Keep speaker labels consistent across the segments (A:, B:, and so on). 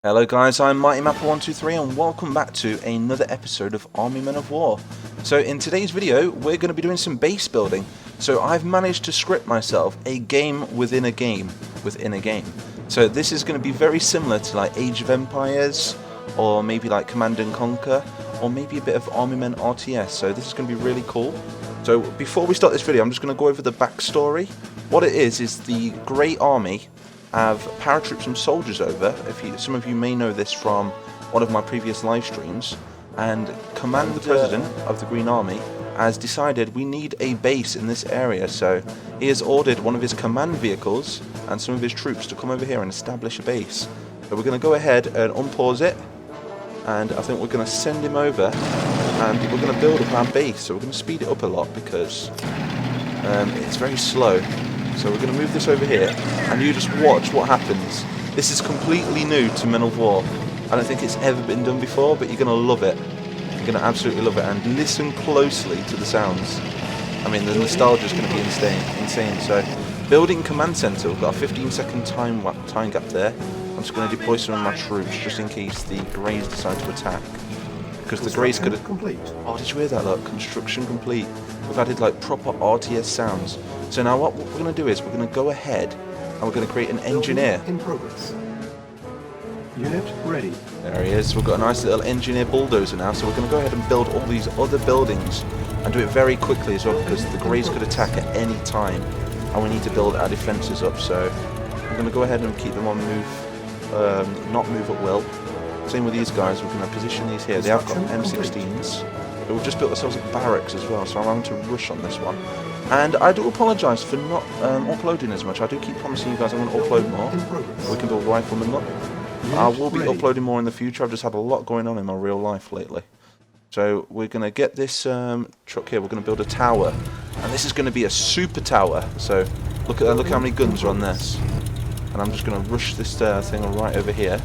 A: Hello guys, I'm MightyMapper123 and welcome back to another episode of Army Men of War. So in today's video we're going to be doing some base building. So I've managed to script myself a game within a game within a game. So this is going to be very similar to like Age of Empires or maybe like Command & Conquer or maybe a bit of Army Men R.T.S. So this is going to be really cool. So before we start this video I'm just going to go over the backstory. What it is the Grey Army have paratrooped some soldiers over. Some of you may know this from one of my previous live streams, and the President of the Green Army has decided we need a base in this area, so he has ordered one of his command vehicles and some of his troops to come over here and establish a base. So we're going to go ahead and unpause it, and I think we're going to send him over and we're going to build up our base. So we're going to speed it up a lot because it's very slow. So we're going to move this over here, and you just watch what happens. This is completely new to Men of War. I don't think it's ever been done before, but you're going to love it. You're going to absolutely love it, and listen closely to the sounds. I mean, the nostalgia is going to be insane. So, building command center, we've got a 15-second time gap there. I'm just going to deploy some of my troops just in case the Greys decide to attack. Because the Greys could have... Oh, did you hear that? Look, construction complete. We've added like proper R.T.S. sounds. So now what we're going to do is we're going to go ahead and we're going to create an engineer.
B: In progress. Unit ready.
A: There he is. We've got a nice little engineer bulldozer now, so we're going to go ahead and build all these other buildings and do it very quickly as well, because the Greys could attack at any time and we need to build our defences up. So I'm going to go ahead and keep them on move, not move at will. Same with these guys, we're going to position these here. They have got M16s. But we've just built ourselves a barracks as well, so I'm having to rush on this one. And I do apologise for not uploading as much. I do keep promising you guys I'm going to upload more. We can build riflemen up. I will be uploading more in the future. I've just had a lot going on in my real life lately. So we're going to get this truck here. We're going to build a tower. And this is going to be a super tower. So look how many guns are on this. And I'm just going to rush this thing right over here.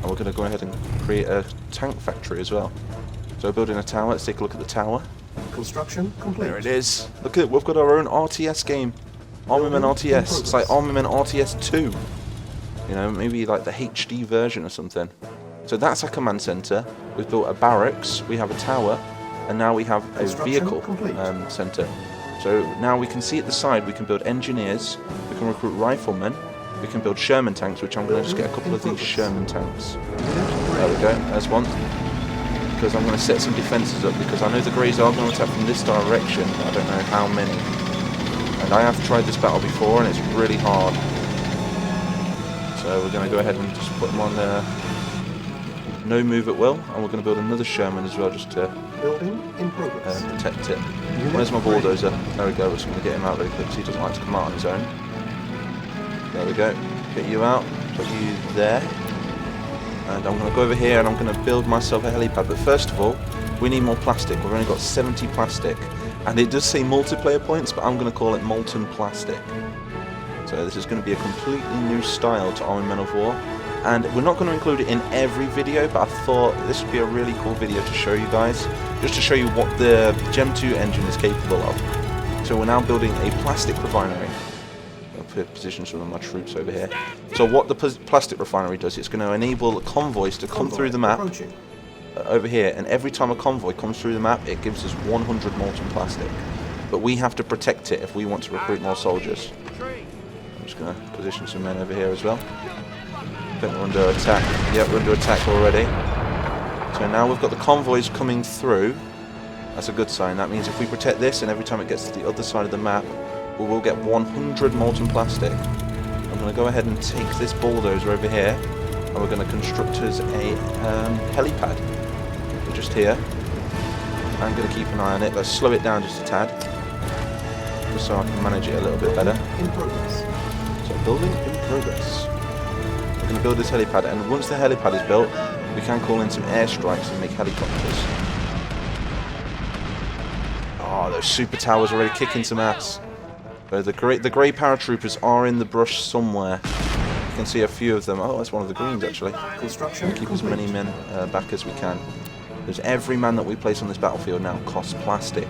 A: And we're going to go ahead and create a tank factory as well. So building a tower. Let's take a look at the tower.
B: Construction complete.
A: There it is. Look at it. We've got our own R.T.S. game. Army Men R.T.S. It's like Army Men R.T.S. 2. You know, maybe like the HD version or something. So that's our command center. We've built a barracks. We have a tower, and now we have a vehicle center. So now we can see at the side we can build engineers. We can recruit riflemen. We can build Sherman tanks, which I'm going to just get a couple of these Sherman tanks. There we go. There's one. Because I'm going to set some defences up, because I know the Greys are going to attack from this direction, but I don't know how many. And I have tried this battle before and it's really hard. So we're going to go ahead and just put them on no move at will, and we're going to build another Sherman as well just to protect it. Where's my bulldozer? There we go, we're just going to get him out really quick because he doesn't like to come out on his own. There we go, get you out, put you there. And I'm going to go over here and I'm going to build myself a helipad. But first of all, we need more plastic. We've only got 70 plastic. And it does say multiplayer points, but I'm going to call it molten plastic. So this is going to be a completely new style to Army Men of War. And we're not going to include it in every video, but I thought this would be a really cool video to show you guys. Just to show you what the Gem 2 engine is capable of. So we're now building a plastic refinery. Position some of my troops over here. So what the plastic refinery does, it's going to enable convoys to come through the map over here, and every time a convoy comes through the map it gives us 100 molten plastic, but we have to protect it if we want to recruit more soldiers. I'm just going to position some men over here as well. I think we're under attack. Yeah, we're under attack already. So now we've got the convoys coming through. That's a good sign. That means if we protect this, and every time it gets to the other side of the map we will get 100 molten plastic. I'm going to go ahead and take this bulldozer over here, and we're going to construct us a helipad. We're just here. I'm going to keep an eye on it. Let's slow it down just a tad, just so I can manage it a little bit better.
B: In progress.
A: So building in progress. We're going to build this helipad, and once the helipad is built, we can call in some airstrikes and make helicopters. Oh, those super towers are already kicking some ass. So the Grey Paratroopers are in the brush somewhere. You can see a few of them. Oh, that's one of the Greens actually.
B: Construction
A: keep as many men back as we can. Because every man that we place on this battlefield now costs plastic.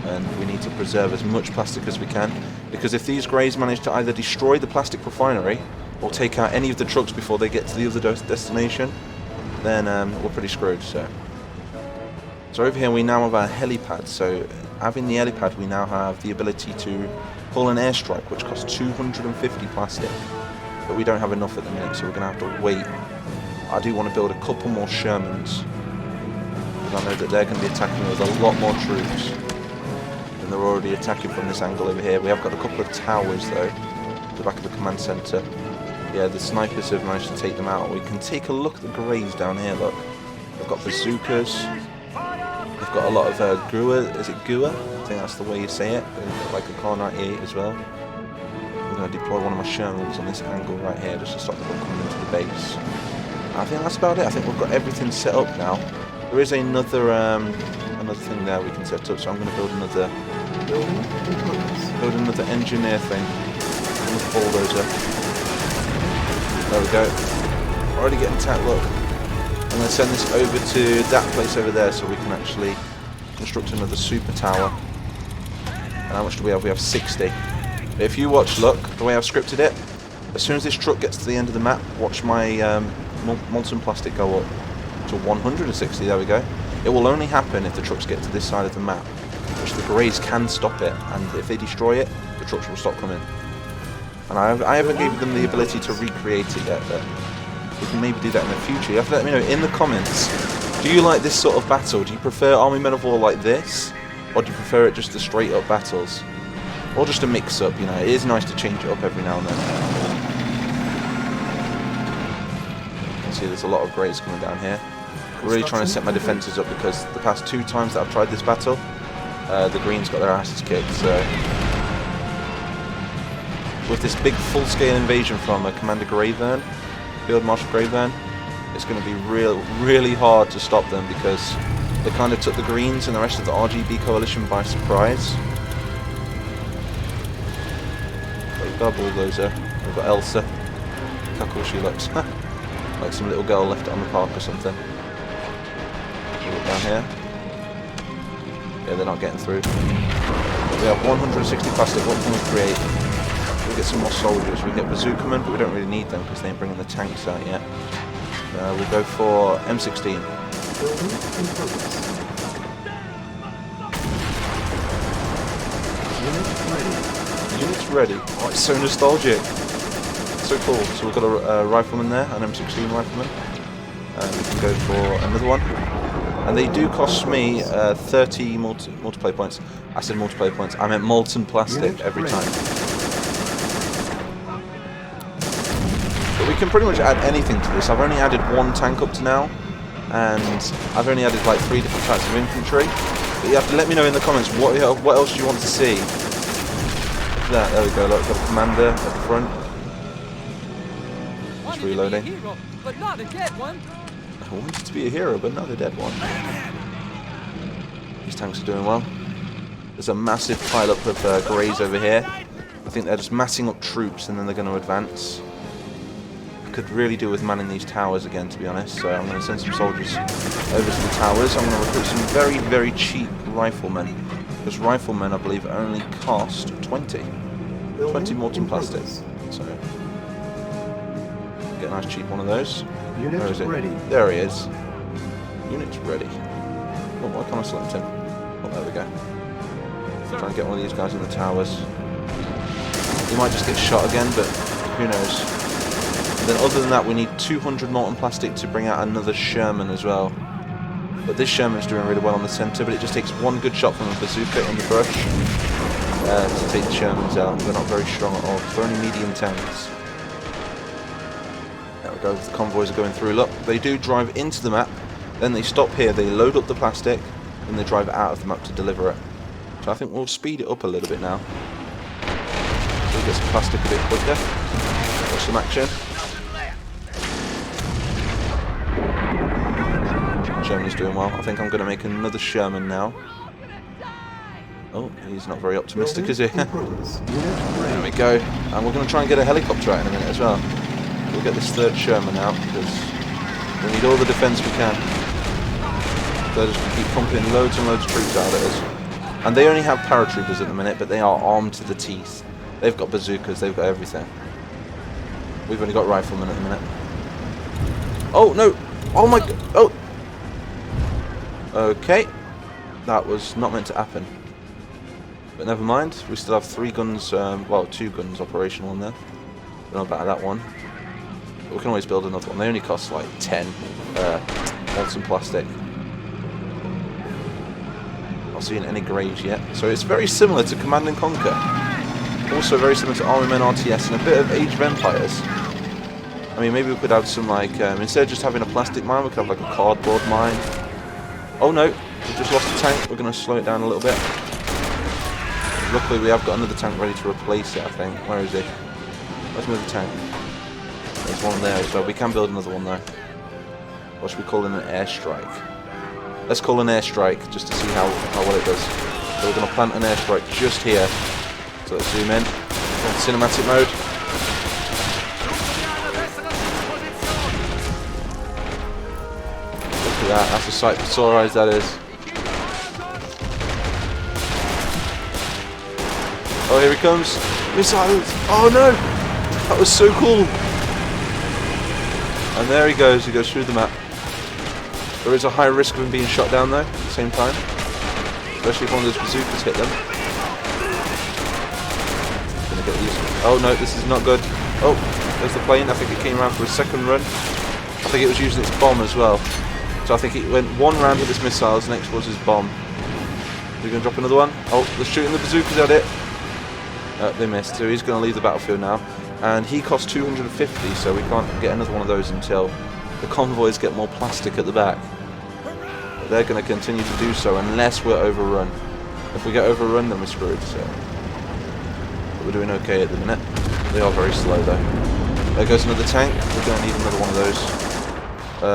A: And we need to preserve as much plastic as we can. Because if these Greys manage to either destroy the plastic refinery or take out any of the trucks before they get to the other destination, then we're pretty screwed. So over here we now have our helipad. So having the helipad, we now have the ability to pull an airstrike, which costs 250 plastic, but we don't have enough at the minute, so we're going to have to wait. I do want to build a couple more Shermans, because I know that they're going to be attacking with a lot more troops, and they're already attacking from this angle over here. We have got a couple of towers though, at the back of the command centre. Yeah, the snipers have managed to take them out. We can take a look at the Greys down here, look. They've got bazookas. They've got a lot of Gua. Is it Gua? I think that's the way you say it. They've got like a Car 98 as well. I'm going to deploy one of my Shermans on this angle right here just to stop them coming into the base. I think that's about it. I think we've got everything set up now. There is another thing there we can set up, so I'm going to build another engineer thing. Another bulldozer. There we go. Already getting attacked, look. I'm going to send this over to that place over there so we can actually construct another super tower. And how much do we have? We have 60. But if you watch, look, the way I've scripted it, as soon as this truck gets to the end of the map, watch my molten plastic go up to 160, there we go. It will only happen if the trucks get to this side of the map, which the Greys can stop it, and if they destroy it, the trucks will stop coming. And I haven't given them the ability to recreate it yet, but we can maybe do that in the future. You have to let me know in the comments, do you like this sort of battle? Do you prefer Army Men of War like this, or do you prefer it just the straight up battles? Or just a mix up, you know, it is nice to change it up every now and then. See, there's a lot of Greys coming down here. Really trying to set my defences up because the past 2 times that I've tried this battle, the Greens got their asses kicked. So with this big full-scale invasion from Commander Greyburn, Field Marshal Greyburn, it's going to be really hard to stop them because they kind of took the Greens and the rest of the RGB coalition by surprise. We've got a bulldozer. We've got Elsa. Look how cool she looks. Like some little girl left it on the park or something. Look down here. Yeah, they're not getting through. We have 160 plastic. What can we create? We'll get some more soldiers. We get bazooka men, but we don't really need them because they ain't bringing the tanks out yet. We go for M16. Units ready. Oh, it's so nostalgic. So cool. So we've got a rifleman there, an M16 rifleman. We can go for another one. And they do cost me 30 multiplayer points. I said multiplayer points. I meant molten plastic every time. But we can pretty much add anything to this. I've only added 1 tank up to now. And I've only added like 3 different types of infantry. But you have to let me know in the comments what else do you want to see. Look at that. There we go. Look, got a commander at the front. Reloading.
C: Hero, but not a dead one.
A: I wanted to be a hero, but not a dead one. These tanks are doing well. There's a massive pile-up of Greys over here. I think they're just massing up troops and then they're going to advance. I could really do with manning these towers again, to be honest, so I'm going to send some soldiers over to the towers. I'm going to recruit some very cheap riflemen, because riflemen, I believe, only cost 20 molten plastic. So get a nice cheap one of those.
B: Unit
A: Where is it?
B: ready.
A: There he is. Unit's ready. Oh, why can't I select him? Oh, there we go. Try and get one of these guys in the towers. He might just get shot again, but who knows. And then other than that, we need 200 molten plastic to bring out another Sherman as well. But this Sherman's doing really well on the centre, but it just takes 1 good shot from a bazooka in the brush to take the Shermans out. They're not very strong at all. They're only medium tanks. There we go, the convoys are going through. Look, they do drive into the map, then they stop here, they load up the plastic, and they drive out of the map to deliver it. So I think we'll speed it up a little bit now. So we get some plastic a bit quicker. Watch some action. Sherman's doing well. I think I'm going to make another Sherman now. Oh, he's not very optimistic, is he? There we go. And we're going to try and get a helicopter out in a minute as well. We'll get this 3rd Sherman out because we need all the defence we can. They're just going to keep pumping loads and loads of troops out at us. And they only have paratroopers at the minute, but they are armed to the teeth. They've got bazookas, they've got everything. We've only got riflemen at the minute. Oh, no! Oh my god! Oh! Okay. That was not meant to happen. But never mind. We still have 3 guns, well, 2 guns operational in there. Don't know about that one. But we can always build another one. They only cost like 10 molten plastic. Not seeing any greys yet. So it's very similar to Command and Conquer. Also very similar to Army Men R.T.S. and a bit of Age of Empires. I mean, maybe we could have some like, instead of just having a plastic mine, we could have like a cardboard mine. Oh no, we just lost a tank. We're going to slow it down a little bit. Luckily we have got another tank ready to replace it, I think. Where is he? Where's another tank? There's one there as well. We can build another one though. What should we call it? An airstrike? Let's call an airstrike just to see how well it does. So we're going to plant an airstrike just here. So let's zoom in. Cinematic mode. Look at that. That's a sight for sore eyes, that is. Oh, here he comes. Missiles. Oh no! That was so cool. And there he goes. He goes through the map. There is a high risk of him being shot down though at the same time. Especially if one of those bazookas hit them. Gonna get these. Oh no, this is not good. Oh, there's the plane. I think it came around for a second run. I think it was using its bomb as well. So I think it went one round with its missiles, next was his bomb. Are we gonna drop another one? Oh, they're shooting the bazookas at it. They missed, so he's gonna leave the battlefield now. And he costs 250, so we can't get another one of those until the convoys get more plastic at the back. But they're going to continue to do so unless we're overrun. If we get overrun, then we're screwed. So. But we're doing okay at the minute. They are very slow though. There goes another tank. We're going to need another one of those.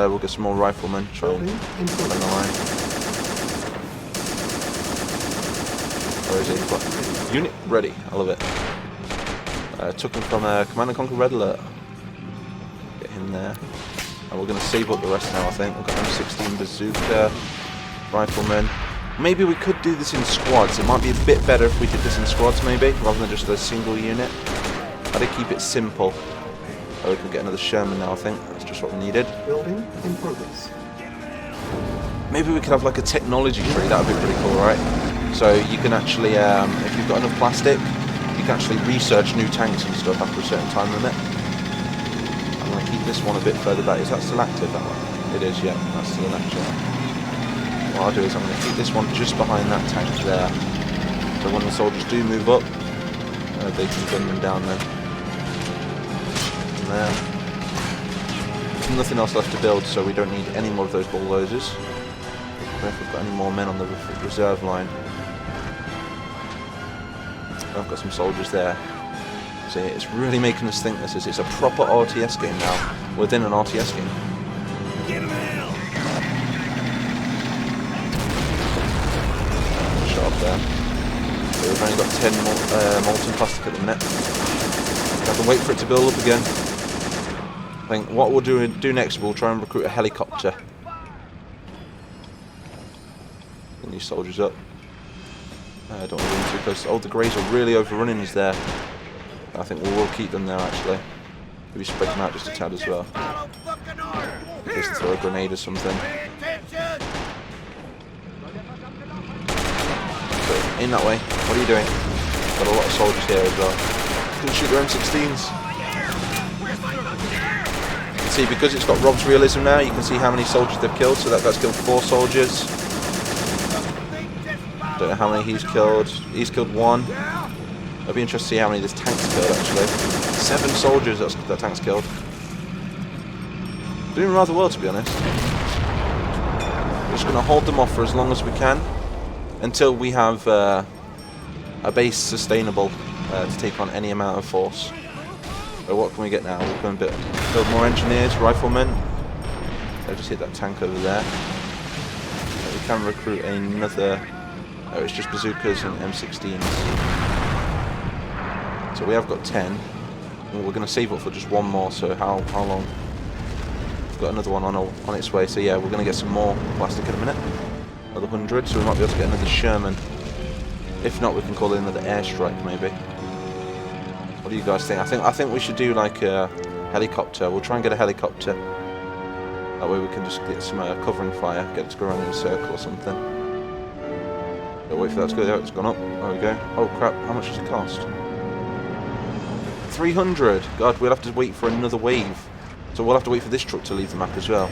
A: We'll get some more riflemen. Try and run the line. Where is he? Unit ready. I love it. Took him from Command and Conquer Red Alert. Get him there. And we're going to save up the rest now, I think. We've got M16 bazooka, riflemen. Maybe we could do this in squads. It might be a bit better if we did this in squads, maybe, rather than just a single unit. How do you keep it simple? Oh, we can get another Sherman now, I think. That's just what we needed.
B: Building in progress.
A: Maybe we could have like a technology tree. That would be pretty cool, right? So you can actually, if you've got enough plastic, you can actually research new tanks and stuff after a certain time limit. I'm going to keep this one a bit further back. Is that still active, that one? It is, yeah. That's still active. What I'll do is I'm going to keep this one just behind that tank there. So when the soldiers do move up, they can gun them down then. And there. There's nothing else left to build, so we don't need any more of those bulldozers. I don't know if we've got any more men on the reserve line. I've got some soldiers there. So yeah, it's really making us think this is it's a proper R.T.S. game now within an R.T.S. game. Shot up there. So we've only got 10 molten plastic at the minute. I can wait for it to build up again. I think what we'll do next, we'll try and recruit a helicopter. Get these soldiers up. I don't want to be too close. Oh, the Greys are really overrunning us there. I think we'll keep them there actually. Maybe spread them out just a tad as well. Just throw a grenade or something. So, in that way. What are you doing? Got a lot of soldiers here as well. You can shoot their M16s. You can see because it's got Rob's realism now, you can see how many soldiers they've killed. So that guy's killed 4 soldiers. Don't know how many he's killed. He's killed 1. It'll be interesting to see how many this tank's killed actually. 7 soldiers that tank's killed. Doing rather well, to be honest. We're just going to hold them off for as long as we can until we have a base sustainable to take on any amount of force. So what can we get now? We're going to build more engineers, riflemen. I'll just hit that tank over there. We can recruit another. Oh, it's just bazookas and M16s. So we have got 10. And we're going to save up for just one more. So how long? We've got another one on its way. So yeah, we're going to get some more plastic in a minute. Another 100. So we might be able to get another Sherman. If not, we can call it another airstrike maybe. What do you guys think? I think we should do like Helicopter. We'll try and get a helicopter. That way we can just get some covering fire, get it to go around in a circle or something. Don't wait for that to go there, it's gone up. There we go. Oh crap, how much does it cost? 300! God, we'll have to wait for another wave. So we'll have to wait for this truck to leave the map as well.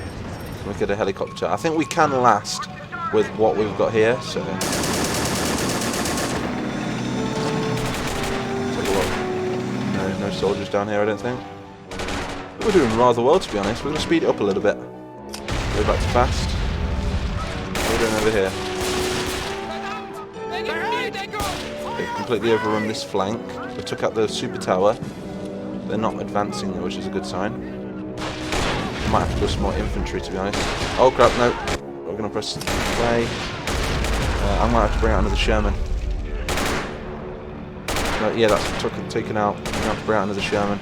A: So we get a helicopter. I think we can last with what we've got here, so... Take a look. No soldiers down here, I don't think. We're doing rather well, to be honest. We're going to speed it up a little bit. Go back to fast. What are we doing over here? They've completely overrun this flank. We took out the super tower. They're not advancing though, which is a good sign. We might have to do some more infantry, to be honest. Oh crap, no. We're going to press play. I might have to bring out another Sherman. Yeah, that's taken out. We're going to have to bring out another Sherman.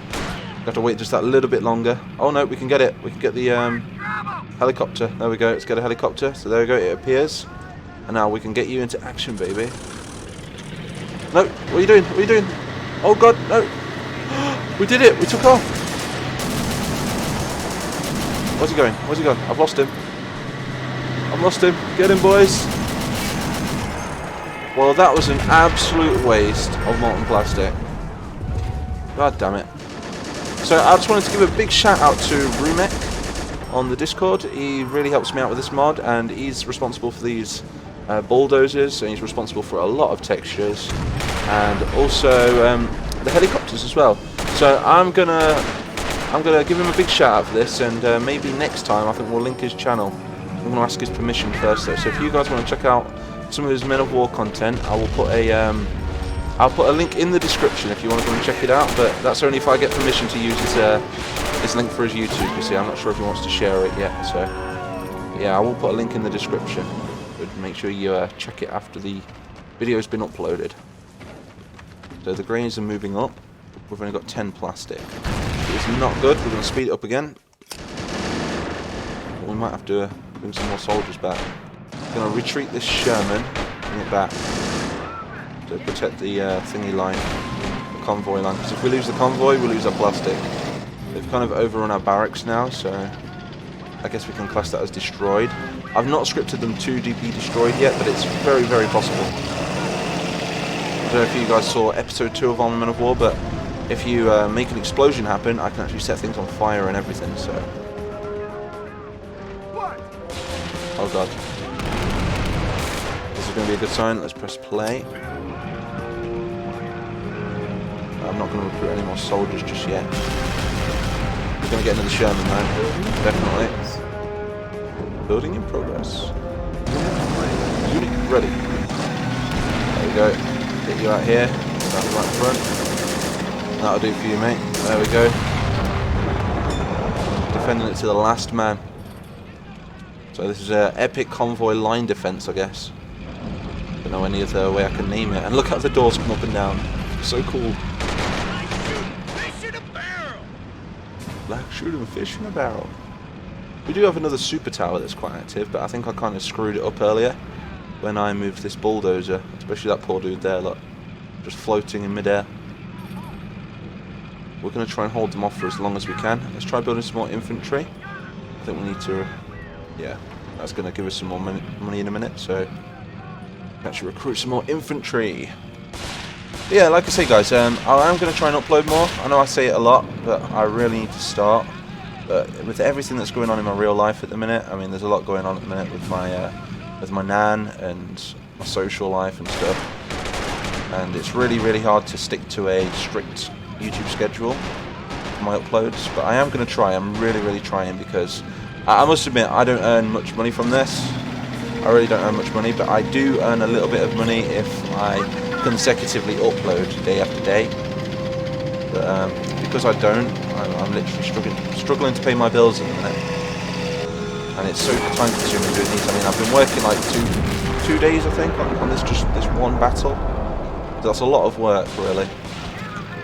A: We have to wait just that little bit longer. Oh no, we can get it. We can get the helicopter. There we go. Let's get a helicopter. So there we go. It appears. And now we can get you into action, baby. No, what are you doing? What are you doing? Oh god, no. We did it. We took off. Where's he going? Where's he gone? I've lost him. I've lost him. Get him, boys. Well, that was an absolute waste of molten plastic. God damn it. So I just wanted to give a big shout out to Rumek on the Discord. He really helps me out with this mod, and he's responsible for these bulldozers, and he's responsible for a lot of textures, and also the helicopters as well. So I'm gonna give him a big shout out for this, and maybe next time I think we'll link his channel. I'm gonna ask his permission first though. So if you guys want to check out some of his Men of War content, I will put a I'll put a link in the description if you want to go and check it out, but that's only if I get permission to use his link for his YouTube, you see. I'm not sure if he wants to share it yet, so yeah, I will put a link in the description. But make sure you check it after the video's been uploaded. So the grains are moving up. We've only got 10 plastic. It's not good. We're going to speed it up again. But we might have to bring some more soldiers back. We're going to retreat this Sherman, bring it back. To protect the thingy line, the convoy line, because if we lose the convoy, we lose our plastic. They've kind of overrun our barracks now, so I guess we can class that as destroyed. I've not scripted them to be destroyed yet, but it's very, very possible. I don't know if you guys saw episode 2 of Army Men of War, but if you make an explosion happen, I can actually set things on fire and everything, so... Oh god. This is going to be a good sign. Let's press play. I'm not going to recruit any more soldiers just yet. We're going to get another Sherman though, definitely. Building in progress. Unit ready. There we go. Get you out here. Stand right in front. That'll do for you, mate. There we go. Defending it to the last man. So this is an epic convoy line defense, I guess. Don't know any other way I can name it. And look how the doors come up and down. So cool. Black shooting fish in a barrel. We do have another super tower that's quite active, but I think I kind of screwed it up earlier when I moved this bulldozer, especially that poor dude there, look, just floating in midair. We're going to try and hold them off for as long as we can. Let's try building some more infantry. I think we need to, yeah, that's going to give us some more money in a minute, so actually recruit some more infantry. But yeah, like I say guys, I am going to try and upload more. I know I say it a lot, but I really need to start. But with everything that's going on in my real life at the minute, I mean, there's a lot going on at the minute with my nan and my social life and stuff. And it's really, really hard to stick to a strict YouTube schedule for my uploads. But I am going to try. I'm really, really trying, because I must admit I don't earn much money from this. I really don't earn much money, but I do earn a little bit of money if I consecutively upload day after day. But because I don't, I'm literally struggling to pay my bills at the minute, and it's so time consuming doing these. I mean, I've been working like two days I think on this one battle. That's a lot of work really,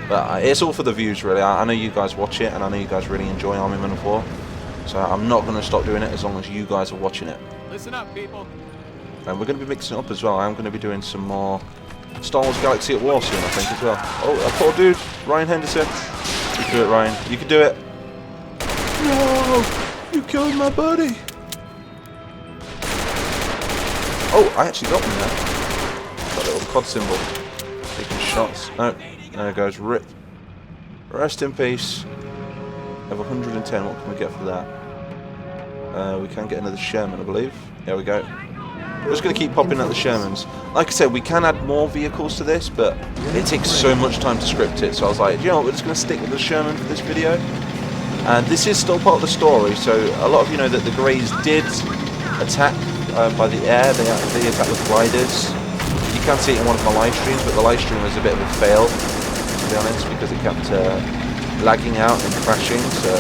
A: but it's all for the views really. I know you guys watch it, and I know you guys really enjoy Army Men of War, so I'm not going to stop doing it as long as you guys are watching it.
C: Listen up, people.
A: And we're going to be mixing it up as well. I'm going to be doing some more Star Wars Galaxy at War soon, I think, as well. Oh, a poor dude, Ryan Henderson. You can do it, Ryan. You can do it. No! You killed my buddy! Oh, I actually got one there. Got a little COD symbol. Taking shots. No, there it goes. RIP. Rest in peace. I have 110. What can we get for that? We can get another Sherman, I believe. There we go. We're just going to keep popping out the Shermans. Like I said, we can add more vehicles to this, but it takes so much time to script it. So I was like, you know what, we're just going to stick with the Sherman for this video. And this is still part of the story. So a lot of you know that the Greys did attack by the air. They attacked with gliders. You can see it in one of my live streams, but the live stream was a bit of a fail, to be honest, because it kept lagging out and crashing. So.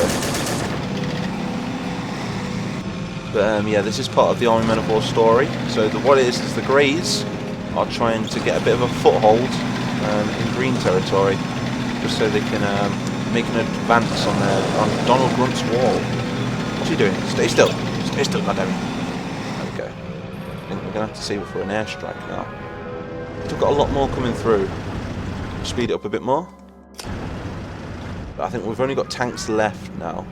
A: But yeah, this is part of the Army Men of War story. So what it is the Greys are trying to get a bit of a foothold in green territory, just so they can make an advance on Donald Grunt's wall. What's he doing? Stay still. Stay still, goddammit. There we go. I think we're going to have to save it for an airstrike now. We've got a lot more coming through. Speed it up a bit more. But I think we've only got tanks left now.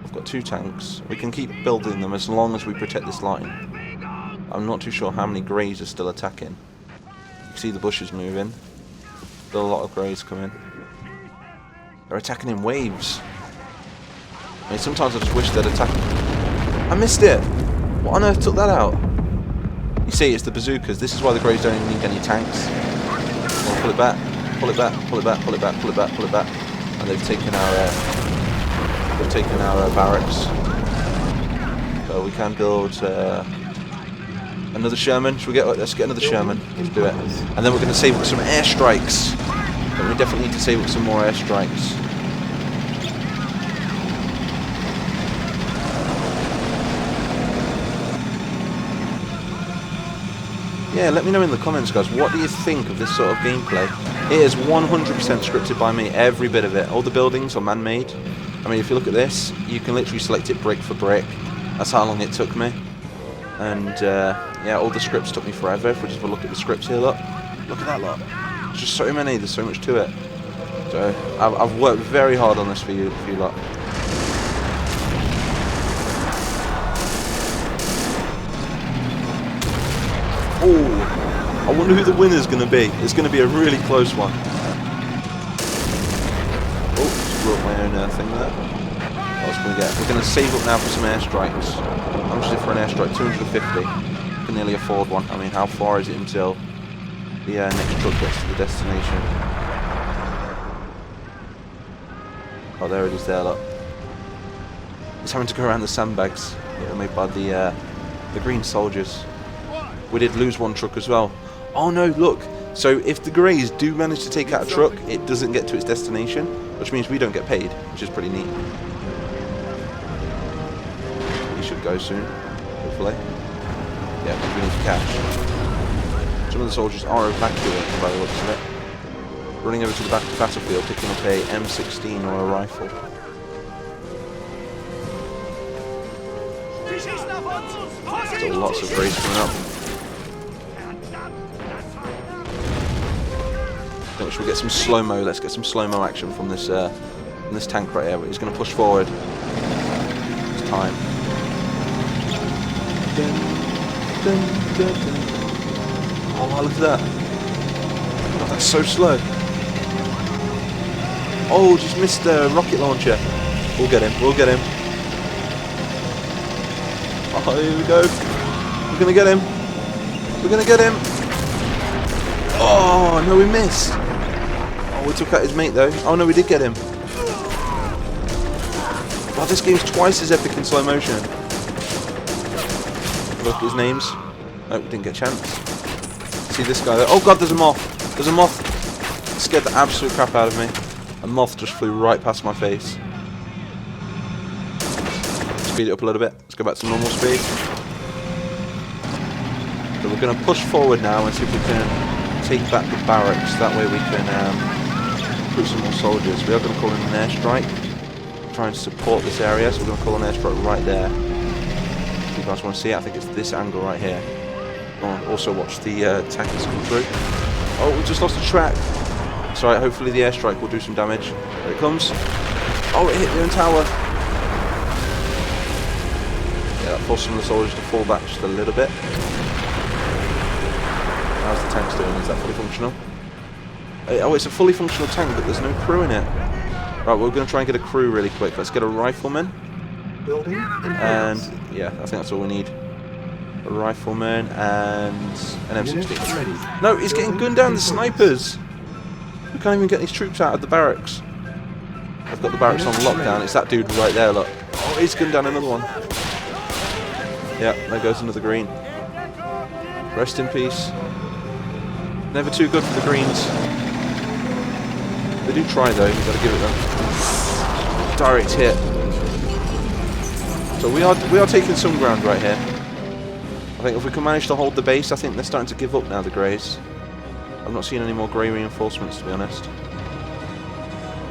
A: We've got 2 tanks. We can keep building them as long as we protect this line. I'm not too sure how many Greys are still attacking. You can see the bushes moving. Still a lot of Greys coming. They're attacking in waves. I mean, sometimes I just wish they'd attack. I missed it! What on earth took that out? You see, it's the bazookas. This is why the Greys don't even need any tanks. Well, pull it back, pull it back, pull it back, pull it back, pull it back, pull it back. And they've taken our barracks. So we can build another Sherman. Let's get another Sherman. Let's do it. And then we're going to save up some airstrikes. But we definitely need to save up some more airstrikes. Yeah, let me know in the comments, guys, what do you think of this sort of gameplay? It is 100% scripted by me, every bit of it. All the buildings are man-made. I mean, if you look at this, you can literally select it brick for brick. That's how long it took me. And, yeah, all the scripts took me forever. If we just have a look at the scripts here, look. Look at that lot. There's just so many, there's so much to it. So, I've worked very hard on this for you lot. Oh, I wonder who the winner's going to be. It's going to be a really close one. Oh, just blew up my own thing there. What else can we get? We're going to save up now for some airstrikes. How much is it for an airstrike? 250. You can nearly afford one. I mean, how far is it until the next truck gets to the destination? Oh, there it is there, look. It's having to go around the sandbags that were made by the green soldiers. We did lose one truck as well. Oh no, look. So if the Greys do manage to take out a truck, it doesn't get to its destination, which means we don't get paid, which is pretty neat. We should go soon, hopefully. Yeah, because we need cash. Some of the soldiers are evacuating by the looks of it. Running over to the back of the battlefield, picking up a M16 or a rifle. Still lots of Greys coming up. I think we should get some slow-mo. Let's get some slow-mo action from this tank right here. He's going to push forward. It's time. Oh, look at that. Oh, that's so slow. Oh, just missed the rocket launcher. We'll get him. We'll get him. Oh, here we go. We're going to get him. We're going to get him. Oh, no, we missed. Oh, we took out his mate, though. Oh, no, we did get him. Wow, this game's twice as epic in slow motion. Look at his names. Oh, we didn't get a chance. See this guy there. Oh, God, there's a moth. There's a moth. It scared the absolute crap out of me. A moth just flew right past my face. Speed it up a little bit. Let's go back to normal speed. So we're going to push forward now and see if we can take back the barracks. That way we can put some more soldiers. We are going to call in an airstrike. Try and support this area, so we're going to call an airstrike right there. If you guys want to see it, I think it's this angle right here. Also watch the tankers come through. Oh, we just lost a track. It's alright, hopefully the airstrike will do some damage. There it comes. Oh, it hit the own tower. Force some of the soldiers to fall back just a little bit. How's the tanks doing? Is that fully functional? Oh, it's a fully functional tank, but there's no crew in it. Right, we're going to try and get a crew really quick. Let's get a rifleman.
B: Building in
A: And,
B: progress.
A: yeah, I think that's all we need. A rifleman and an
B: Unit
A: M16.
B: ready.
A: No, he's getting gunned down, the snipers! We can't even get these troops out of the barracks. I've got the barracks on lockdown. It's that dude right there, look. Oh, he's gunned down another one. Yeah, there goes another green. Rest in peace. Never too good for the greens. They do try though, you've got to give it them. Direct hit. So we are taking some ground right here. I think if we can manage to hold the base, I think they're starting to give up now, the Greys. I've not seen any more Grey reinforcements, to be honest.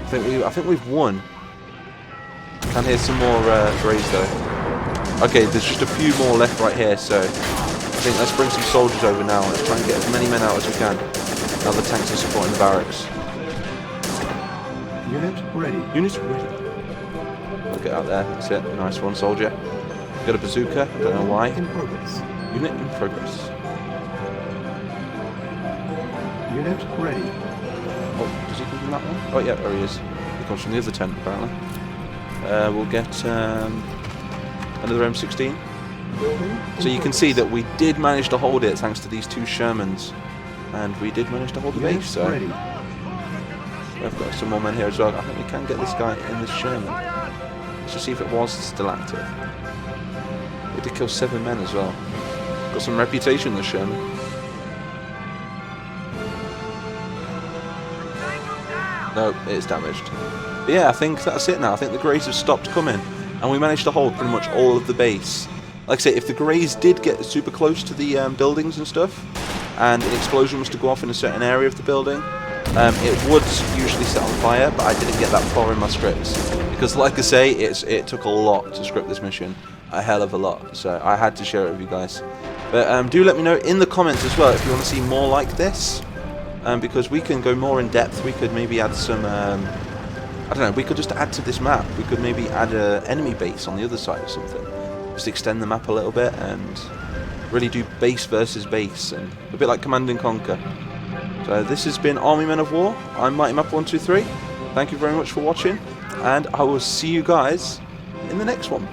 A: I think we've won. I can hear some more Greys though. Okay, there's just a few more left right here, so I think let's bring some soldiers over now. Let's try and get as many men out as we can. Now the tanks are supporting the barracks.
B: Unit ready.
A: Unit ready. I'll get out there. That's it. Nice one, soldier. Got a bazooka. I don't know why.
B: In progress.
A: Unit in progress.
B: Unit ready.
A: Oh, does he come from that one? Oh yeah, there he is. He comes from the other tent apparently. We'll get another M16.
B: Building
A: So you can see that we did manage to hold it thanks to these two Shermans. And we did manage to hold the
B: Unit
A: base, so
B: ready.
A: we've got some more men here as well. I think we can get this guy in this Sherman. Let's just see if it was still active. We did kill 7 men as well. Got some reputation, this Sherman. No, it's damaged. But yeah, I think that's it now. I think the Greys have stopped coming. And we managed to hold pretty much all of the base. Like I say, if the Greys did get super close to the buildings and stuff, and an explosion was to go off in a certain area of the building, it would usually set on fire, but I didn't get that far in my scripts. Because like I say, it took a lot to script this mission. A hell of a lot. So I had to share it with you guys. But do let me know in the comments as well if you want to see more like this. Because we can go more in depth. We could maybe add some... I don't know, we could just add to this map. We could maybe add an enemy base on the other side or something. Just extend the map a little bit and really do base versus base. And a bit like Command and Conquer. So this has been Army Men of War. I'm Mighty Map 123. Thank you very much for watching. And I will see you guys in the next one.